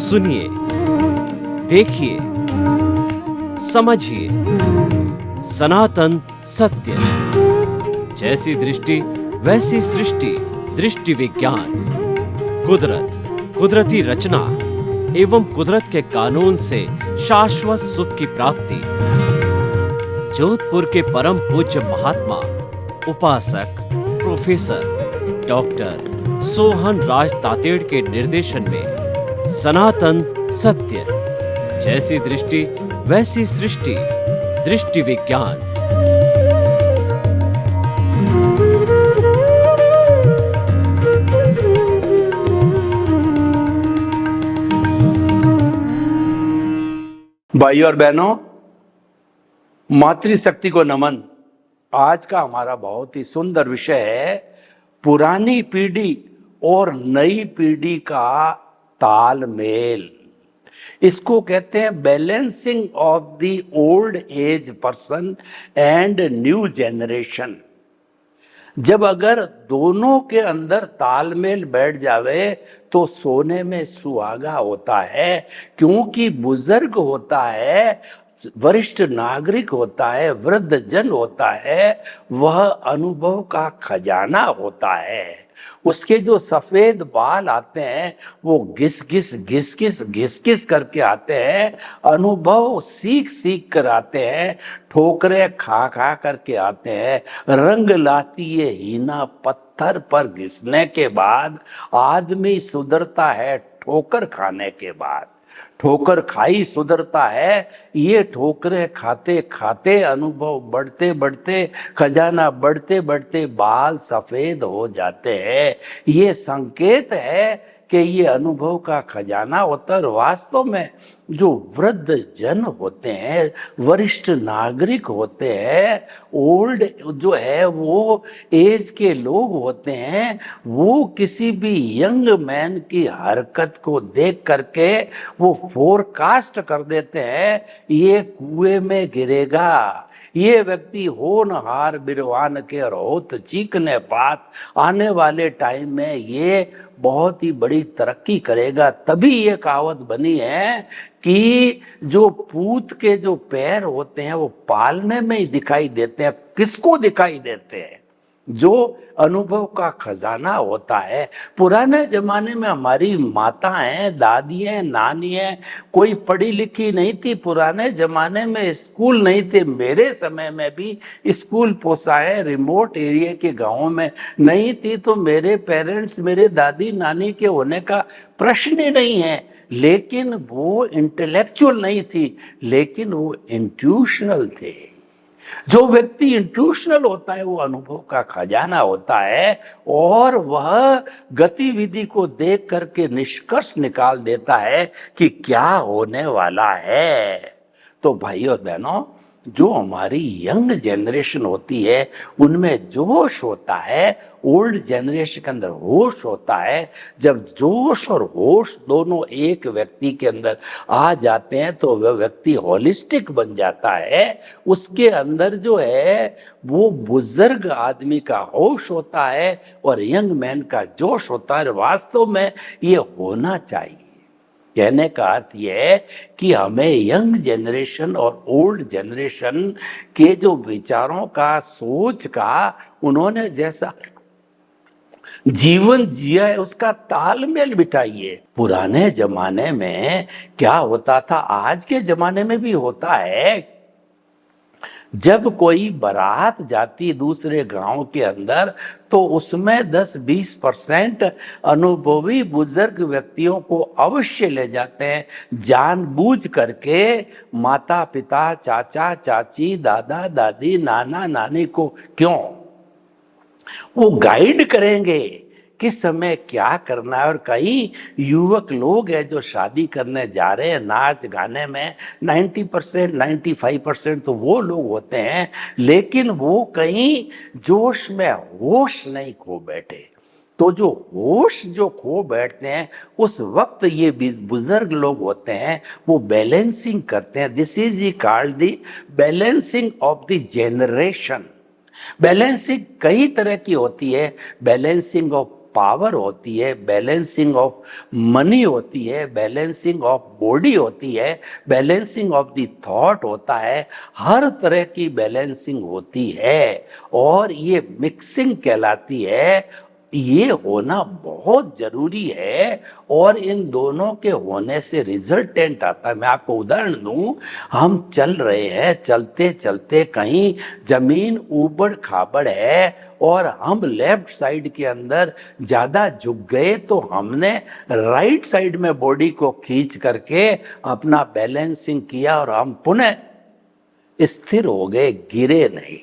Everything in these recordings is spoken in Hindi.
सुनिए, देखिए, समझिए सनातन सत्य। जैसी दृष्टि वैसी सृष्टि, दृष्टि विज्ञान। कुदरत, कुदरती रचना एवं कुदरत के कानून से शाश्वत सुख की प्राप्ति। जोधपुर के परम पूज्य महात्मा उपासक प्रोफेसर डॉक्टर सोहन राज तातेड़ के निर्देशन में सनातन सत्य। जैसी दृष्टि वैसी सृष्टि, दृष्टि विज्ञान। भाई और बहनों, मातृशक्ति को नमन। आज का हमारा बहुत ही सुंदर विषय है पुरानी पीढ़ी और नई पीढ़ी का तालमेल। इसको कहते हैं balancing of the old age person and new generation. जब अगर दोनों के अंदर तालमेल बैठ जावे तो सोने में सुहागा होता है, क्योंकि बुजुर्ग होता है, वरिष्ठ नागरिक होता है, वृद्ध जन होता है, वह अनुभव का खजाना होता है। उसके जो सफेद बाल आते हैं वो घिस घिस करके आते हैं। अनुभव सीख सीख कर आते हैं, ठोकरें खा खा करके आते हैं। रंग लाती है हीना पत्थर पर घिसने के बाद। आदमी सुधरता है ठोकर खाने के बाद। ठोकर खाई सुधरता है। ये ठोकरें खाते खाते अनुभव बढ़ते बढ़ते, खजाना बढ़ते बढ़ते बाल सफेद हो जाते हैं। ये संकेत है कि ये अनुभव का खजाना होता है। और वास्तव में जो वृद्ध जन होते हैं, वरिष्ठ नागरिक होते हैं, ओल्ड जो है वो एज के लोग होते हैं, वो किसी भी यंग मैन की हरकत को देख करके वो फोरकास्ट कर देते हैं, ये कुएं में गिरेगा, ये व्यक्ति होनहार बिरवान के और होत चीखने पात, आने वाले टाइम में ये बहुत ही बड़ी तरक्की करेगा। तभी ये कहावत बनी है कि जो पूत के जो पैर होते हैं वो पालने में ही दिखाई देते हैं। किसको दिखाई देते हैं? जो अनुभव का खजाना होता है। पुराने जमाने में हमारी माताएं, दादियां, नानियां कोई पढ़ी लिखी नहीं थी। पुराने जमाने में स्कूल नहीं थे। मेरे समय में भी स्कूल पोसाए रिमोट एरिया के गांवों में नहीं थी, तो मेरे पेरेंट्स, मेरे दादी नानी के होने का प्रश्न ही नहीं है। लेकिन वो इंटेलेक्चुअल नहीं थी, लेकिन वो इंट्यूशनल थे। जो व्यक्ति इंट्यूशनल होता है वो अनुभव का खजाना होता है, और वह गतिविधि को देख करके निष्कर्ष निकाल देता है कि क्या होने वाला है। तो भाई और बहनों, जो हमारी यंग जनरेशन होती है उनमें जोश होता है, ओल्ड जनरेशन के अंदर होश होता है। जब जोश और होश दोनों एक व्यक्ति के अंदर आ जाते हैं तो वह व्यक्ति होलिस्टिक बन जाता है। उसके अंदर जो है वो बुजुर्ग आदमी का होश होता है और यंग मैन का जोश होता है। वास्तव में ये होना चाहिए। कहने का अर्थ यह है कि हमें यंग जनरेशन और ओल्ड जनरेशन के जो विचारों का, सोच का, उन्होंने जैसा जीवन जिया है उसका तालमेल बिठाइए। पुराने जमाने में क्या होता था, आज के जमाने में भी होता है। जब कोई बारात जाती दूसरे गांव के अंदर तो उसमें 10-20% अनुभवी बुजुर्ग व्यक्तियों को अवश्य ले जाते हैं, जानबूझ करके। माता पिता, चाचा चाची, दादा दादी, नाना नानी को क्यों? वो गाइड करेंगे किस समय क्या करना है। और कई युवक लोग हैं जो शादी करने जा रहे हैं, नाच गाने में 90%, 95% तो वो लोग होते हैं, लेकिन वो कहीं जोश में होश नहीं खो बैठे। तो जो होश जो खो बैठते हैं उस वक्त ये बुजुर्ग लोग होते हैं, वो बैलेंसिंग करते हैं। This is called the balancing of the generation. Balancing कई तरह की होती है। बैलेंसिंग ऑफ पावर होती है, बैलेंसिंग ऑफ मनी होती है, बैलेंसिंग ऑफ बॉडी होती है, बैलेंसिंग ऑफ द थॉट होता है, हर तरह की बैलेंसिंग होती है और ये मिक्सिंग कहलाती है। ये होना बहुत जरूरी है और इन दोनों के होने से रिजल्टेंट आता है। मैं आपको उदाहरण दूं, हम चल रहे हैं, चलते चलते कहीं जमीन ऊबड़ खाबड़ है और हम लेफ्ट साइड के अंदर ज्यादा झुक गए तो हमने राइट साइड में बॉडी को खींच करके अपना बैलेंसिंग किया और हम पुनः स्थिर हो गए, गिरे नहीं।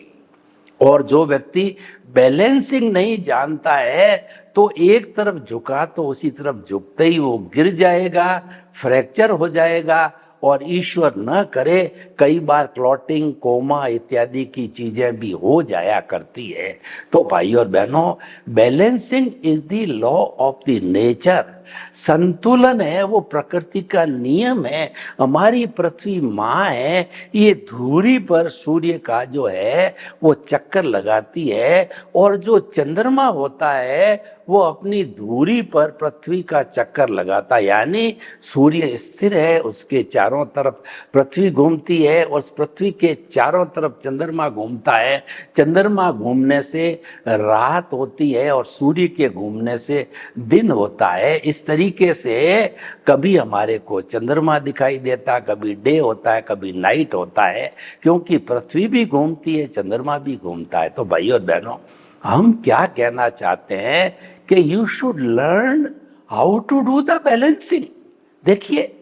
और जो व्यक्ति बैलेंसिंग नहीं जानता है तो एक तरफ झुका तो उसी तरफ झुकते ही वो गिर जाएगा, फ्रैक्चर हो जाएगा और ईश्वर न करे कई बार क्लॉटिंग, कोमा इत्यादि की चीजें भी हो जाया करती है। तो भाई और बहनों, balancing is the law of the nature. संतुलन है वो प्रकृति का नियम है। हमारी पृथ्वी माँ है, ये धुरी पर सूर्य का जो है वो चक्कर लगाती है और जो चंद्रमा होता है वो अपनी धुरी पर पृथ्वी का चक्कर लगाता है। यानी सूर्य स्थिर है, उसके चारों तरफ पृथ्वी घूमती है और पृथ्वी के चारों तरफ चंद्रमा घूमता है। चंद्रमा घूमने से रात होती है और सूर्य के घूमने से दिन होता है। इस तरीके से कभी हमारे को चंद्रमा दिखाई देता, कभी डे होता है, कभी नाइट होता है, क्योंकि पृथ्वी भी घूमती है, चंद्रमा भी घूमता है। तो भाई और बहनों, हम क्या कहना चाहते हैं कि you should learn how to do the balancing. देखिए,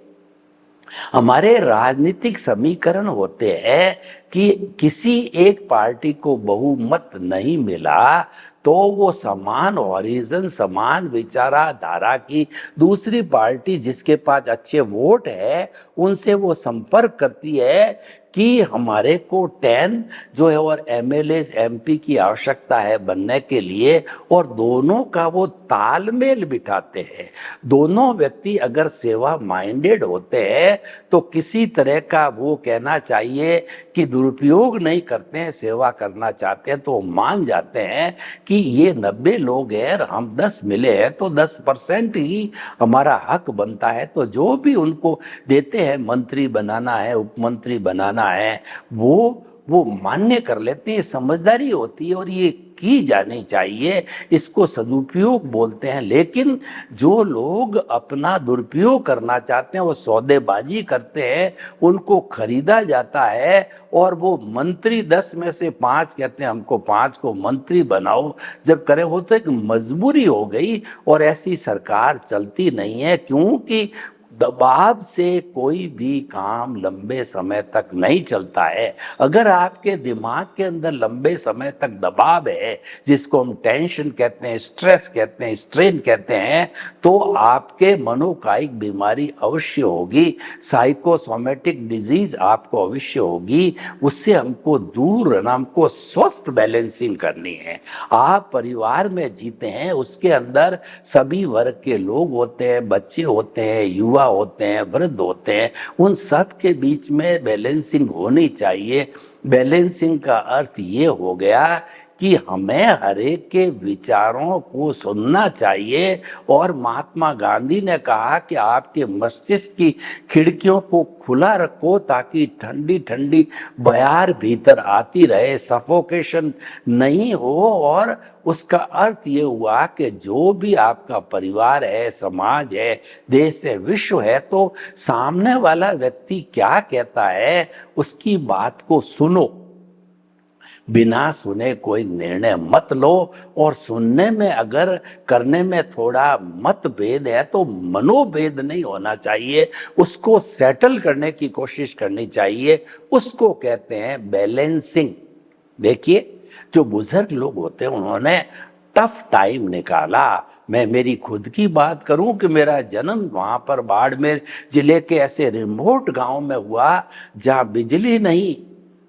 हमारे राजनीतिक समीकरण होते हैं कि किसी एक पार्टी को बहुमत नहीं मिला तो वो समान हॉरिजन, समान विचारधारा की दूसरी पार्टी जिसके पास अच्छे वोट है उनसे वो संपर्क करती है कि हमारे को 10 जो है और एमएलए एमपी की आवश्यकता है बनने के लिए, और दोनों का वो तालमेल बिठाते हैं। दोनों व्यक्ति अगर सेवा माइंडेड होते हैं तो किसी तरह का वो कहना चाहिए कि दुरुपयोग नहीं करते हैं, सेवा करना चाहते हैं, तो वो मान जाते हैं कि ये 90 लोग हैं और हम 10 मिले हैं तो 10% ही हमारा हक बनता है। तो जो भी उनको देते हैं, मंत्री बनाना है, उपमंत्री बनाना है, वो मान्य कर लेते हैं। समझदारी होती है और ये की जानी चाहिए, इसको सदुपयोग बोलते हैं। लेकिन जो लोग अपना दुरुपयोग करना चाहते हैं वो सौदेबाजी करते हैं, उनको खरीदा जाता है और वो मंत्री 10 में से 5 कहते हैं हमको 5 को मंत्री बनाओ। जब करें वो तो एक मजबूरी हो गई और ऐसी सरकार चलती नहीं है, क्योंकि दबाव से कोई भी काम लंबे समय तक नहीं चलता है। अगर आपके दिमाग के अंदर लंबे समय तक दबाव है, जिसको हम टेंशन कहते हैं, स्ट्रेस कहते हैं, स्ट्रेन कहते हैं, तो आपके मनोकायिक बीमारी अवश्य होगी, साइकोसोमेटिक डिजीज आपको अवश्य होगी। उससे हमको दूर रहना, हमको स्वस्थ बैलेंसिंग करनी है। आप परिवार में जीते हैं, उसके अंदर सभी वर्ग के लोग होते हैं, बच्चे होते हैं, युवा होते हैं, वृद्ध होते हैं, उन सब के बीच में बैलेंसिंग होनी चाहिए। बैलेंसिंग का अर्थ ये हो गया कि हमें हर एक के विचारों को सुनना चाहिए। और महात्मा गांधी ने कहा कि आपके मस्तिष्क की खिड़कियों को खुला रखो ताकि ठंडी ठंडी बयार भीतर आती रहे, सफोकेशन नहीं हो। और उसका अर्थ ये हुआ कि जो भी आपका परिवार है, समाज है, देश है, विश्व है, तो सामने वाला व्यक्ति क्या कहता है उसकी बात को सुनो, बिना सुने कोई निर्णय मत लो। और सुनने में अगर करने में थोड़ा मतभेद है तो मनोभेद नहीं होना चाहिए, उसको सेटल करने की कोशिश करनी चाहिए। उसको कहते हैं बैलेंसिंग। देखिए, जो बुजुर्ग लोग होते हैं उन्होंने टफ टाइम निकाला। मैं मेरी खुद की बात करूं कि मेरा जन्म वहां पर बाड़मेर जिले के ऐसे रिमोट गांव में हुआ जहां बिजली नहीं,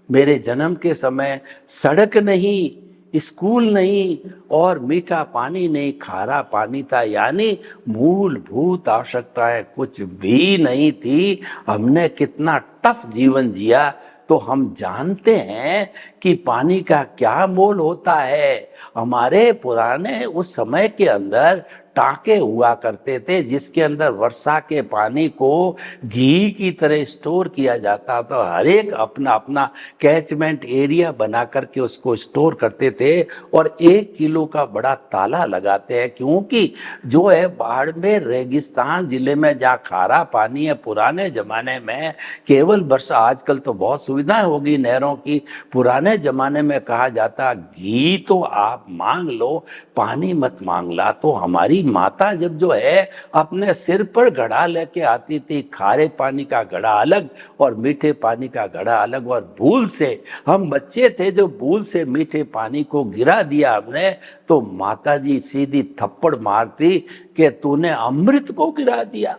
मेरे जन्म के समय सड़क नहीं, स्कूल नहीं और मीठा पानी नहीं, खारा पानी था। यानी मूलभूत आवश्यकताएं कुछ भी नहीं थी। हमने कितना टफ जीवन जिया। तो हम जानते हैं कि पानी का क्या मोल होता है। हमारे पुराने उस समय के अंदर टांके हुआ करते थे जिसके अंदर वर्षा के पानी को घी की तरह स्टोर किया जाता था। हर एक अपना अपना कैचमेंट एरिया बना करके उसको स्टोर करते थे और 1 किलो का बड़ा ताला लगाते हैं, क्योंकि जो है बाड़मेर रेगिस्तान जिले में जहाँ खारा पानी है, पुराने जमाने में केवल वर्षा, आजकल तो बहुत सुविधाएं होगी नहरों की, पुराने जमाने में कहा जाता घी तो आप मांग लो, पानी मत मांगला। तो हमारी माता जब जो है अपने सिर पर घड़ा लेके आती थी, खारे पानी का घड़ा अलग और मीठे पानी का घड़ा अलग, और भूल से हम बच्चे थे जो भूल से मीठे पानी को गिरा दिया हमने, तो माता जी सीधी थप्पड़ मारती कि तूने अमृत को गिरा दिया।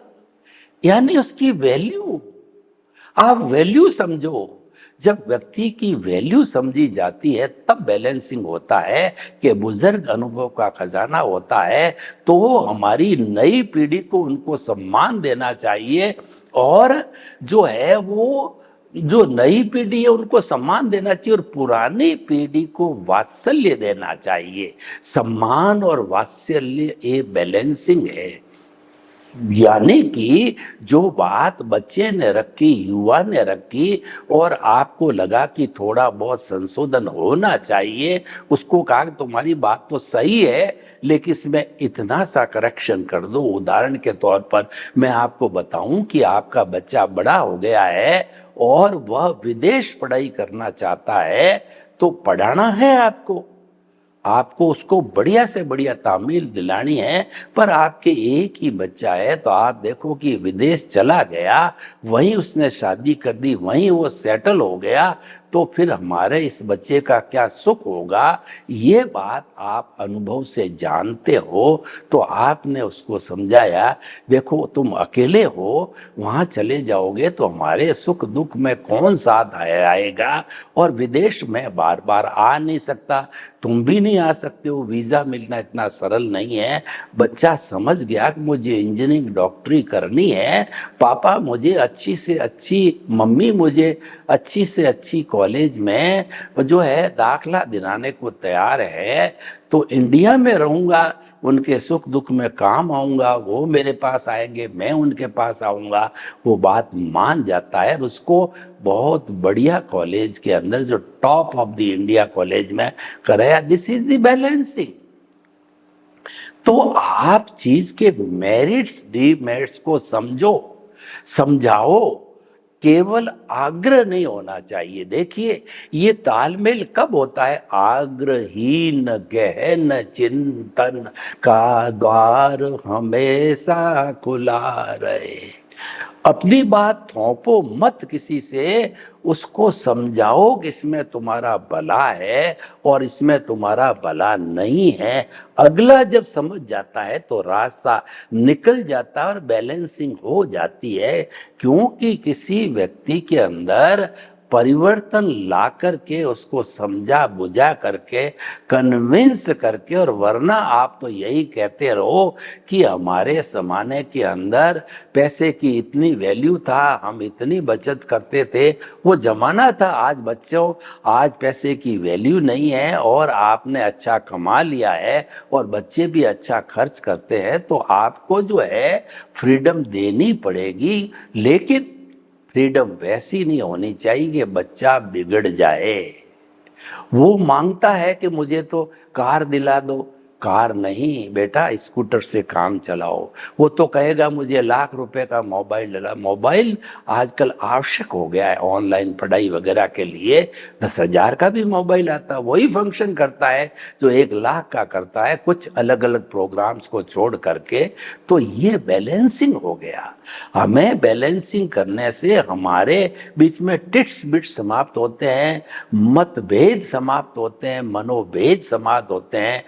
यानी उसकी वैल्यू, आप वैल्यू समझो। जब व्यक्ति की वैल्यू समझी जाती है तब बैलेंसिंग होता है कि बुजुर्ग अनुभव का खजाना होता है। तो हमारी नई पीढ़ी को उनको सम्मान देना चाहिए, और जो है वो जो नई पीढ़ी है उनको सम्मान देना चाहिए, और पुरानी पीढ़ी को वात्सल्य देना चाहिए। सम्मान और वात्सल्य ये बैलेंसिंग है। यानी कि जो बात बच्चे ने रखी, युवा ने रखी, और आपको लगा कि थोड़ा बहुत संशोधन होना चाहिए, उसको कहा कि तुम्हारी बात तो सही है लेकिन इसमें इतना सा करेक्शन कर दो। उदाहरण के तौर पर मैं आपको बताऊं कि आपका बच्चा बड़ा हो गया है और वह विदेश पढ़ाई करना चाहता है, तो पढ़ाना है आपको उसको बढ़िया से बढ़िया तामील दिलानी है। पर आपके एक ही बच्चा है, तो आप देखो कि विदेश चला गया, वहीं उसने शादी कर दी, वहीं वो सेटल हो गया, तो फिर हमारे इस बच्चे का क्या सुख होगा। ये बात आप अनुभव से जानते हो, तो आपने उसको समझाया, देखो तुम अकेले हो, वहाँ चले जाओगे तो हमारे सुख दुख में कौन साथ आएगा, और विदेश में बार बार आ नहीं सकता, तुम भी नहीं आ सकते हो, वीज़ा मिलना इतना सरल नहीं है। बच्चा समझ गया कि मुझे इंजीनियरिंग डॉक्टरी करनी है, पापा मुझे अच्छी से अच्छी, मम्मी मुझे अच्छी से अच्छी कॉलेज में जो है दाखला दिलाने को तैयार है, तो इंडिया में रहूँगा, उनके सुख दुख में काम आऊँगा, वो मेरे पास आएंगे, मैं उनके पास आऊँगा। वो बात मान जाता है और उसको बहुत बढ़िया कॉलेज के अंदर जो top of the India college में कराया। This is the balancing. तो आप चीज के मेरिट्स डीमेरिट्स को समझाओ, केवल आग्रह नहीं होना चाहिए। देखिए ये तालमेल कब होता है, आग्रहीन गहन चिंतन का द्वार हमेशा खुला रहे। अपनी बात थोपो मत किसी से, उसको समझाओ कि इसमें तुम्हारा भला है और इसमें तुम्हारा भला नहीं है। अगला जब समझ जाता है तो रास्ता निकल जाता है और बैलेंसिंग हो जाती है, क्योंकि किसी व्यक्ति के अंदर परिवर्तन ला करके उसको समझा बुझा करके कन्विंस करके, और वरना आप तो यही कहते रहो कि हमारे जमाने के अंदर पैसे की इतनी वैल्यू था, हम इतनी बचत करते थे, वो जमाना था। आज बच्चों, आज पैसे की वैल्यू नहीं है और आपने अच्छा कमा लिया है और बच्चे भी अच्छा खर्च करते हैं, तो आपको जो है फ्रीडम देनी पड़ेगी। लेकिन फ्रीडम वैसी नहीं होनी चाहिए कि बच्चा बिगड़ जाए। वो मांगता है कि मुझे तो कार दिला दो, कार नहीं बेटा, स्कूटर से काम चलाओ। वो तो कहेगा मुझे लाख रुपए का मोबाइल दिला। मोबाइल आजकल आवश्यक हो गया है ऑनलाइन पढ़ाई वगैरह के लिए। 10,000 का भी मोबाइल आता है, वही फंक्शन करता है जो 1,00,000 का करता है, कुछ अलग अलग प्रोग्राम्स को छोड़ करके। तो ये बैलेंसिंग हो गया। हमें बैलेंसिंग करने से हमारे बीच में टिट्स बिट्स समाप्त होते हैं, मतभेद समाप्त होते हैं, मनोभेद समाप्त होते हैं,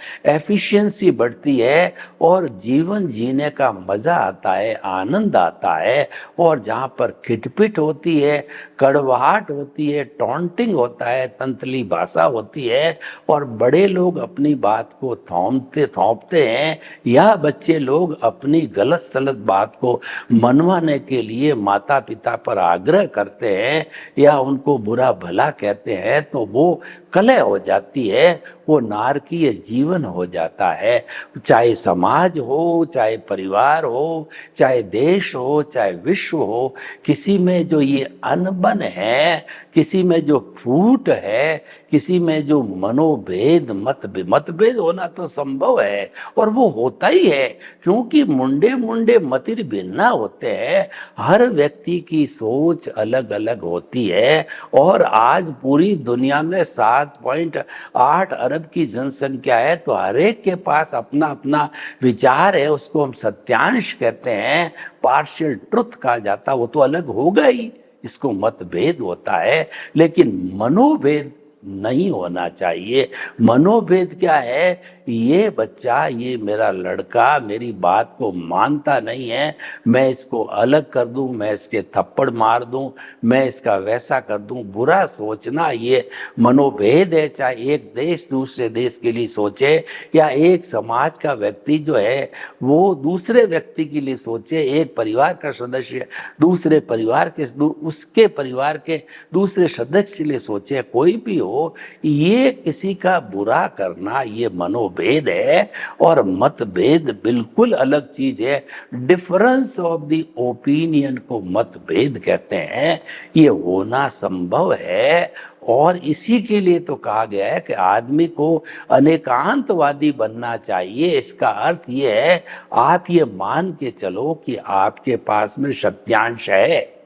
एफिशिएंसी बढ़ती है और जीवन जीने का मजा आता है, आनंद आता है। और जहाँ पर खिटपिट होती है, कड़वाहट होती है, टॉन्टिंग होता है, तंतली भाषा होती है और बड़े लोग अपनी बात को थोपते हैं या बच्चे लोग अपनी गलत सलत बात को मनवाने के लिए माता पिता पर आग्रह करते हैं या उनको बुरा भला कहते हैं, तो वो कलह हो जाती है, वो नारकीय जीवन हो जाता है। चाहे समाज हो, चाहे परिवार हो, चाहे देश हो, चाहे विश्व हो, किसी में जो ये अनबन है, किसी में जो फूट है, किसी में जो मनोभेद मतभेद होना तो संभव है और वो होता ही है, क्योंकि मुंडे मुंडे मतिर भिन्ना होते हैं। हर व्यक्ति की सोच अलग अलग होती है और आज पूरी दुनिया में 7.8 अरब की जनसंख्या है, तो हर एक के पास अपना अपना विचार है। उसको हम सत्यांश कहते हैं, पार्शियल ट्रुथ कहा जाता, वो तो अलग होगा ही, इसको मतभेद होता है, लेकिन मनोभेद नहीं होना चाहिए। मनोभेद क्या है? ये बच्चा, ये मेरा लड़का मेरी बात को मानता नहीं है, मैं इसको अलग कर दूं, मैं इसके थप्पड़ मार दूं, मैं इसका वैसा कर दूं। बुरा सोचना ये मनोभेद है। चाहे एक देश दूसरे देश के लिए सोचे या एक समाज का व्यक्ति जो है वो दूसरे व्यक्ति के लिए सोचे, एक परिवार का सदस्य दूसरे परिवार के उसके परिवार के दूसरे सदस्य के लिए सोचे, कोई भी हो, ये किसी का बुरा करना ये मनोभेद है। और मतभेद बिल्कुल अलग चीज है। डिफरेंस ऑफ द ओपिनियन को मतभेद कहते हैं। ये होना संभव है और इसी के लिए तो कहा गया है कि आदमी को अनेकांतवादी बनना चाहिए। इसका अर्थ ये है, आप ये मान के चलो कि आपके पास में सत्यांश है,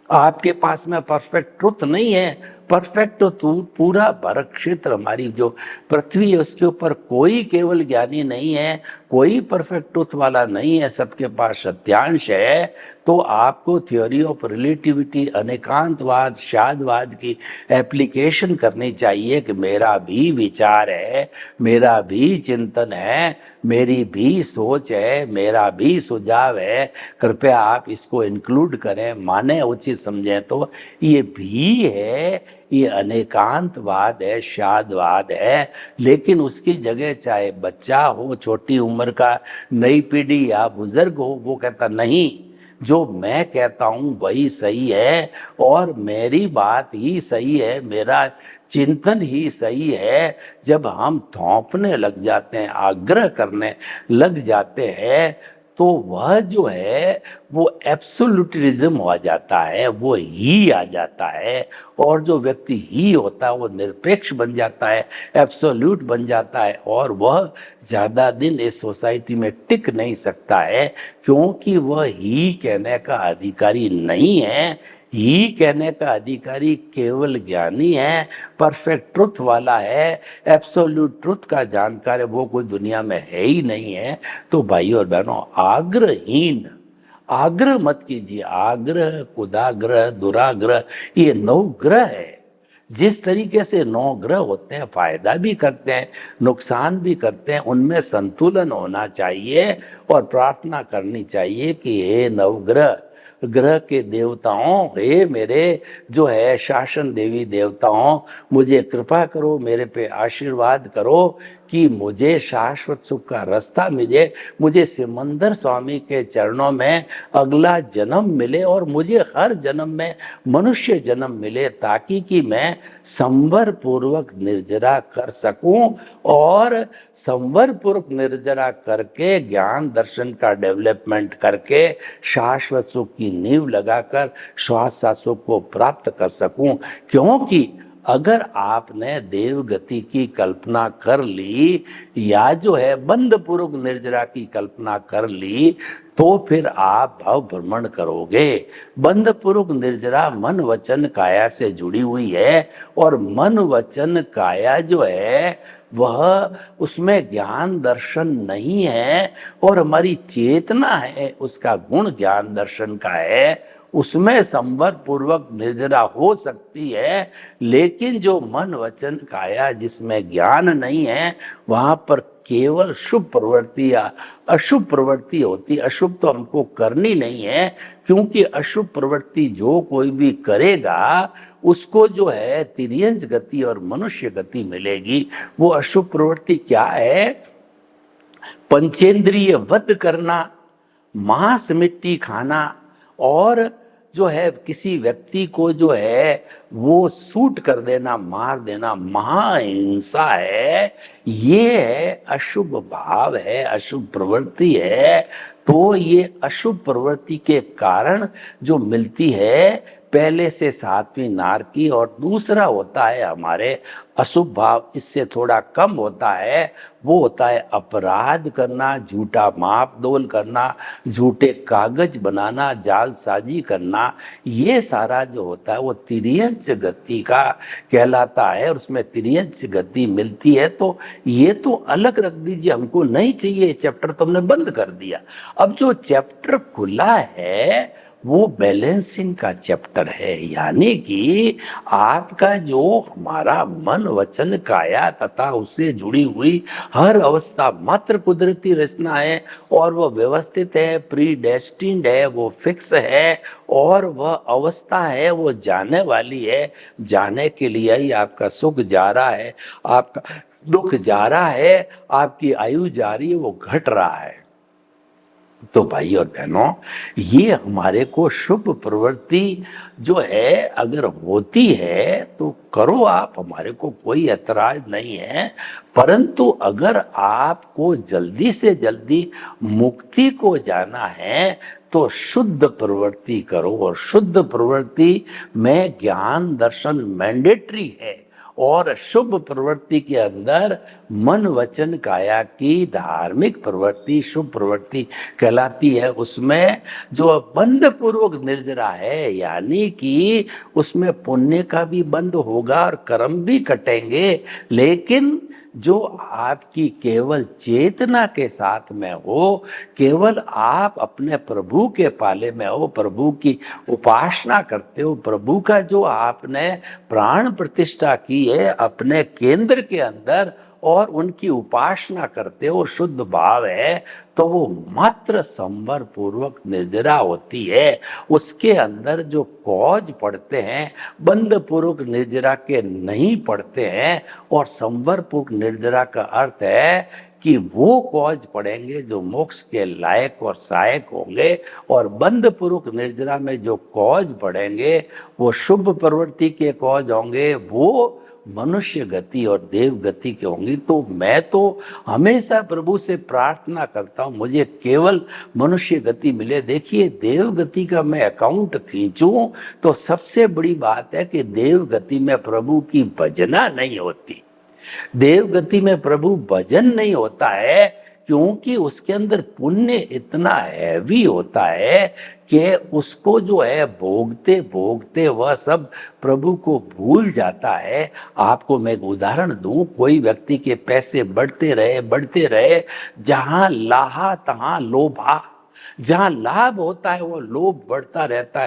आपके पास में परफेक्ट ट्रुथ नहीं है। परफेक्ट तो पूरा भारत क्षेत्र, हमारी जो पृथ्वी है उसके ऊपर कोई केवल ज्ञानी नहीं है, कोई परफेक्ट ट्रुथ वाला नहीं है, सबके पास सत्यांश है। तो आपको थ्योरी ऑफ रिलेटिविटी, अनेकांतवाद, शादवाद की एप्लीकेशन करनी चाहिए कि मेरा भी विचार है, मेरा भी चिंतन है, मेरी भी सोच है, मेरा भी सुझाव है, कृपया आप इसको इंक्लूड करें, माने, उचित समझें। तो ये भी है, ये अनेकांतवाद है, शादवाद है। लेकिन उसकी जगह चाहे बच्चा हो, छोटी उम्र का, नई पीढ़ी या बुजुर्ग हो, वो कहता नहीं, जो मैं कहता हूं वही सही है और मेरी बात ही सही है, मेरा चिंतन ही सही है। जब हम थोपने लग जाते हैं, आग्रह करने लग जाते हैं, तो वह जो है वो एब्सोल्यूटिज्म हो जाता है, वो ही आ जाता है। और जो व्यक्ति ही होता है वो निरपेक्ष बन जाता है, एब्सोल्यूट बन जाता है और वह ज़्यादा दिन इस सोसाइटी में टिक नहीं सकता है, क्योंकि वह ही कहने का अधिकारी नहीं है। ही कहने का अधिकारी केवल ज्ञानी है, परफेक्ट ट्रुथ वाला है, एब्सोल्यूट ट्रुथ का जानकार है, वो कोई दुनिया में है ही नहीं है। तो भाइयों और बहनों, आग्रहीन, आग्रह मत कीजिए। आग्रह, कुदाग्रह, दुराग्रह, ये 9 ग्रह है। जिस तरीके से 9 ग्रह होते हैं, फायदा भी करते हैं, नुकसान भी करते हैं, उनमें संतुलन होना चाहिए और प्रार्थना करनी चाहिए कि हे नवग्रह, ग्रह के देवताओं, हे मेरे जो है शासन देवी देवताओं, मुझे कृपा करो, मेरे पे आशीर्वाद करो कि मुझे शाश्वत सुख का रास्ता मिले, मुझे सिमंदर स्वामी के चरणों में अगला जन्म मिले और मुझे हर जन्म में मनुष्य जन्म मिले, ताकि कि मैं संवर पूर्वक निर्जरा कर सकूं और संवर पूर्वक निर्जरा करके ज्ञान दर्शन का डेवलपमेंट करके शाश्वत सुख की नींव लगाकर शाश्वत सुख को प्राप्त कर सकूं। क्योंकि अगर आपने देव गति की कल्पना कर ली या जो है बंध पूर्वक निर्जरा की कल्पना कर ली, तो फिर आप भाव भ्रमण करोगे। बंध पूर्वक निर्जरा मन वचन काया से जुड़ी हुई है और मन वचन काया जो है वह, उसमें ज्ञान दर्शन नहीं है और हमारी चेतना है उसका गुण ज्ञान दर्शन का है। उसमें संवर पूर्वक निर्जरा हो सकती है, लेकिन जो मन वचन काया जिसमें ज्ञान नहीं है, वहां पर केवल शुभ प्रवृत्ति या अशुभ प्रवृत्ति होती। अशुभ तो हमको करनी नहीं है, क्योंकि अशुभ प्रवृत्ति जो कोई भी करेगा उसको जो है तिर्यंच गति और मनुष्य गति मिलेगी। वो अशुभ प्रवृत्ति क्या है? पंचेंद्रिय वध करना, मांस मिट्टी खाना, और जो है किसी व्यक्ति को जो है वो सूट कर देना, मार देना, महाहिंसा है। ये है अशुभ भाव है, अशुभ प्रवृत्ति है। तो ये अशुभ प्रवृत्ति के कारण जो मिलती है, पहले से सात्विक नार की, और दूसरा होता है हमारे अशुभ भाव, इससे थोड़ा कम होता है, वो होता है अपराध करना, झूठा माप तोल करना, झूठे कागज बनाना, जालसाजी करना। ये सारा जो होता है वो तिर्यंच गति का कहलाता है, और उसमें तिर्यंच गति मिलती है। तो ये तो अलग रख दीजिए, हमको नहीं चाहिए चैप्टर, तो हमने बंद कर दिया। अब जो चैप्टर खुला है वो बैलेंसिंग का चैप्टर है, यानी कि आपका जो हमारा मन वचन काया तथा उससे जुड़ी हुई हर अवस्था मात्र कुदरती रचना है, और वो व्यवस्थित है, प्री डेस्टिन्ड है, वो फिक्स है, और वह अवस्था है वो जाने वाली है। जाने के लिए ही आपका सुख जा रहा है, आपका दुख जा रहा है, आपकी आयु जा रही है, वो घट रहा है। तो भाई और बहनों, ये हमारे को शुभ प्रवृत्ति जो है अगर होती है तो करो आप, हमारे को कोई ऐतराज नहीं है। परंतु अगर आपको जल्दी से जल्दी मुक्ति को जाना है तो शुद्ध प्रवृत्ति करो, और शुद्ध प्रवृत्ति में ज्ञान दर्शन मैंडेटरी है, और शुभ प्रवृत्ति के अंदर मन वचन काया की धार्मिक प्रवृत्ति शुभ प्रवृत्ति कहलाती है। उसमें जो बंध पूर्वक निर्जरा है, यानी कि उसमें पुण्य का भी बंध होगा और कर्म भी कटेंगे, लेकिन जो आपकी केवल चेतना के साथ में हो, केवल आप अपने प्रभु के पाले में हो, प्रभु की उपासना करते हो, प्रभु का जो आपने प्राण प्रतिष्ठा की है अपने केंद्र के अंदर, और उनकी उपासना करते हो, शुद्ध भाव है, तो वो मात्र संवर पूर्वक निर्जरा होती है। उसके अंदर जो कौज पढ़ते हैं बंध पूर्वक निर्जरा के नहीं पढ़ते हैं, और संवर पूर्वक निर्जरा का अर्थ है कि वो कौज पढ़ेंगे जो मोक्ष के लायक और सहायक होंगे, और बंध पूर्वक निर्जरा में जो कौज पढ़ेंगे वो शुभ प्रवृत्ति के कौज होंगे, वो मनुष्य गति और देव गति के होंगी। तो मैं तो हमेशा प्रभु से प्रार्थना करता हूँ मुझे केवल मनुष्य गति मिले। देखिए, देव गति का मैं अकाउंट खींचूं तो सबसे बड़ी बात है कि देव गति में प्रभु की भजना नहीं होती। देव गति में प्रभु भजन नहीं होता है, क्योंकि उसके अंदर पुण्य इतना हैवी होता है कि उसको जो है भोगते भोगते वह सब प्रभु को भूल जाता है। आपको मैं एक उदाहरण दूं, कोई व्यक्ति के पैसे बढ़ते रहे, जहां लाहा तहां लोभा, जहां लाभ होता है वो लोभ बढ़ता रहता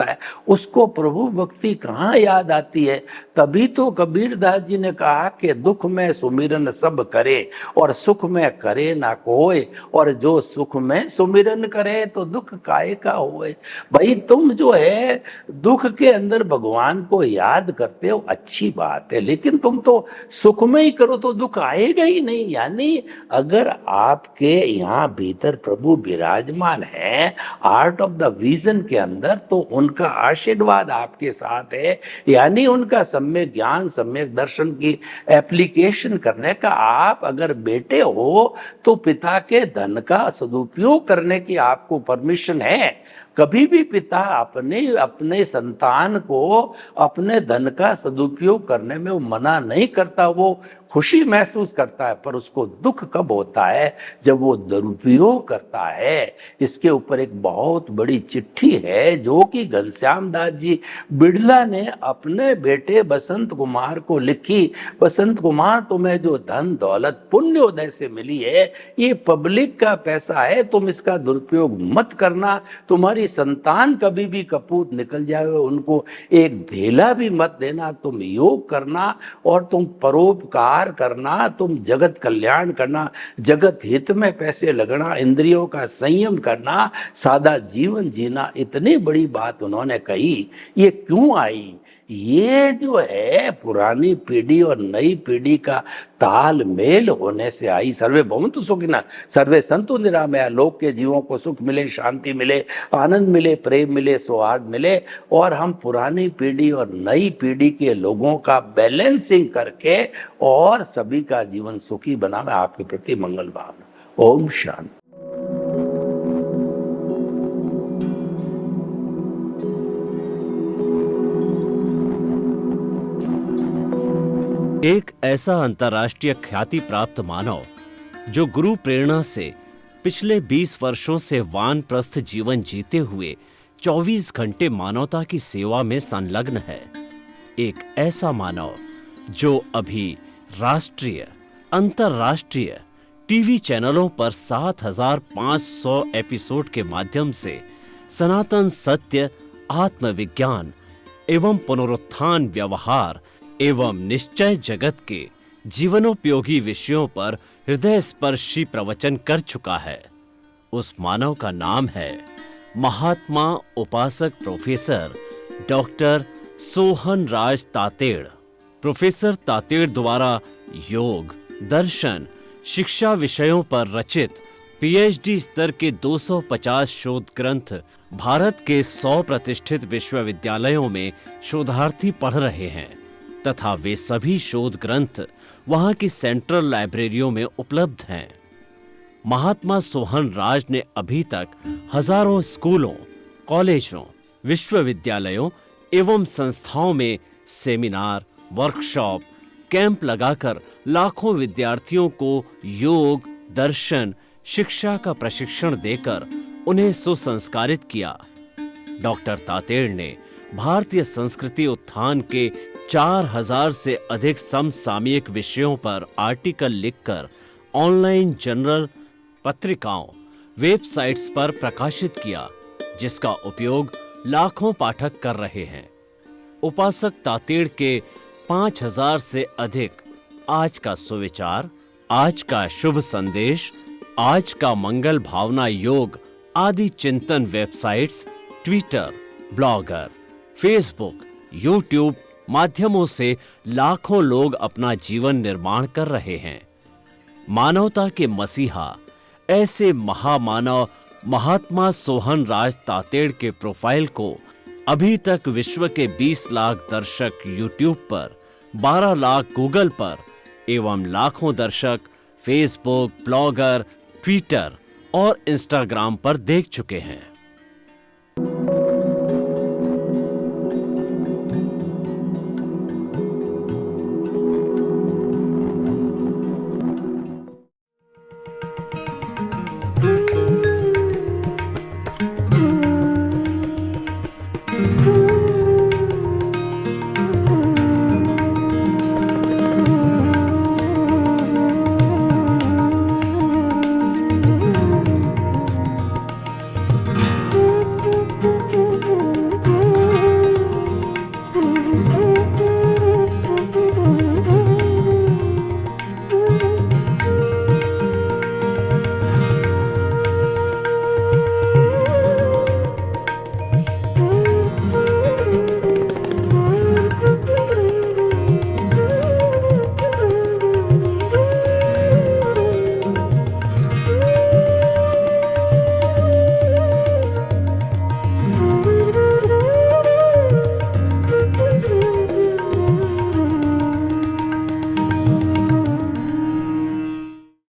है, उसको प्रभु भक्ति कहाँ याद आती है। तभी तो कबीरदास जी ने कहा कि दुख में सुमिरन सब करे और सुख में करे ना कोई, और जो सुख में सुमिरन करे तो दुख काहे का होए। भाई, तुम जो है दुख के अंदर भगवान को याद करते हो, अच्छी बात है, लेकिन तुम तो सुख में ही करो तो दुख आएगा ही नहीं। यानी अगर आपके यहाँ भीतर प्रभु विराजमान है आर्ट ऑफ द विजन के अंदर, तो उनका आशीर्वाद आपके साथ है, यानी उनका सम्यक ज्ञान सम्यक दर्शन की एप्लीकेशन करने का आप अगर बेटे हो तो पिता के धन का सदुपयोग करने की आपको परमिशन है। कभी भी पिता अपने संतान को अपने धन का सदुपयोग करने में वो मना नहीं करता, वो खुशी महसूस करता है। पर उसको दुख कब होता है? जब वो दुरुपयोग करता है, इसके ऊपर एक बहुत बड़ी चिट्ठी है जो कि घनश्याम दास जी बिड़ला ने अपने बेटे बसंत कुमार को लिखी। बसंत कुमार, तुम्हें जो धन दौलत पुण्योदय से मिली है ये पब्लिक का पैसा है, तुम इसका दुरुपयोग मत करना। तुम्हारी संतान कभी भी कपूत निकल जाए उनको एक धेला भी मत देना। तुम योग करना और तुम परोपकार करना, तुम जगत कल्याण करना, जगत हित में पैसे लगना, इंद्रियों का संयम करना, सादा जीवन जीना। इतनी बड़ी बात उन्होंने कही। ये क्यों आई? ये जो है पुरानी पीढ़ी और नई पीढ़ी का तालमेल होने से आई। सर्वे भवन्तु सुखिनः, सर्वे सन्तु निरामया। लोक के जीवों को सुख मिले, शांति मिले, आनंद मिले, प्रेम मिले, सौहार्द मिले, और हम पुरानी पीढ़ी और नई पीढ़ी के लोगों का बैलेंसिंग करके और सभी का जीवन सुखी बना। मैं आपके प्रति मंगल भावना। ओम शांति। एक ऐसा अंतर्राष्ट्रीय ख्याति प्राप्त मानव जो गुरु प्रेरणा से पिछले 20 वर्षों से वानप्रस्थ जीवन जीते हुए 24 घंटे मानवता की सेवा में संलग्न है। एक ऐसा मानव जो अभी राष्ट्रीय, अंतर्राष्ट्रीय टीवी चैनलों पर 7,500 एपिसोड के माध्यम से सनातन सत्य, आत्मविज्ञान एवं पुनरुत्थान, व्यवहार एवं निश्चय जगत के जीवनोपयोगी विषयों पर हृदय स्पर्शी प्रवचन कर चुका है। उस मानव का नाम है महात्मा उपासक प्रोफेसर डॉक्टर सोहन राज तातेड़। प्रोफेसर तातेड़ द्वारा योग, दर्शन, शिक्षा विषयों पर रचित पीएचडी स्तर के 250 शोध ग्रंथ भारत के 100 प्रतिष्ठित विश्वविद्यालयों में शोधार्थी पढ़ रहे हैं तथा वे सभी शोध ग्रंथ वहां की सेंट्रल लाइब्रेरियों में उपलब्ध हैं। महात्मा सोहन राज ने अभी तक हजारों स्कूलों, कॉलेजों, विश्वविद्यालयों एवं संस्थाओं में सेमिनार, वर्कशॉप, कैंप लगाकर लाखों विद्यार्थियों को योग, दर्शन, शिक्षा का प्रशिक्षण देकर उन्हें सुसंस्कारित किया। डॉक्टर तातेड़ ने भारतीय संस्कृति उत्थान के 4000 से अधिक समसामयिक विषयों पर आर्टिकल लिखकर ऑनलाइन जर्नल, पत्रिकाओं, वेबसाइट्स पर प्रकाशित किया, जिसका उपयोग लाखों पाठक कर रहे हैं। उपासक तातेड़ के 5000 से अधिक आज का सुविचार, आज का शुभ संदेश, आज का मंगल भावना योग आदि चिंतन websites, Twitter, blogger, Facebook, YouTube माध्यमों से लाखों लोग अपना जीवन निर्माण कर रहे हैं। मानवता के मसीहा ऐसे महामानव महात्मा सोहन राज तातेड़ के प्रोफाइल को अभी तक विश्व के 20 लाख दर्शक यूट्यूब पर, 12 लाख गूगल पर एवं लाखों दर्शक फेसबुक, ब्लॉगर, ट्विटर और इंस्टाग्राम पर देख चुके हैं।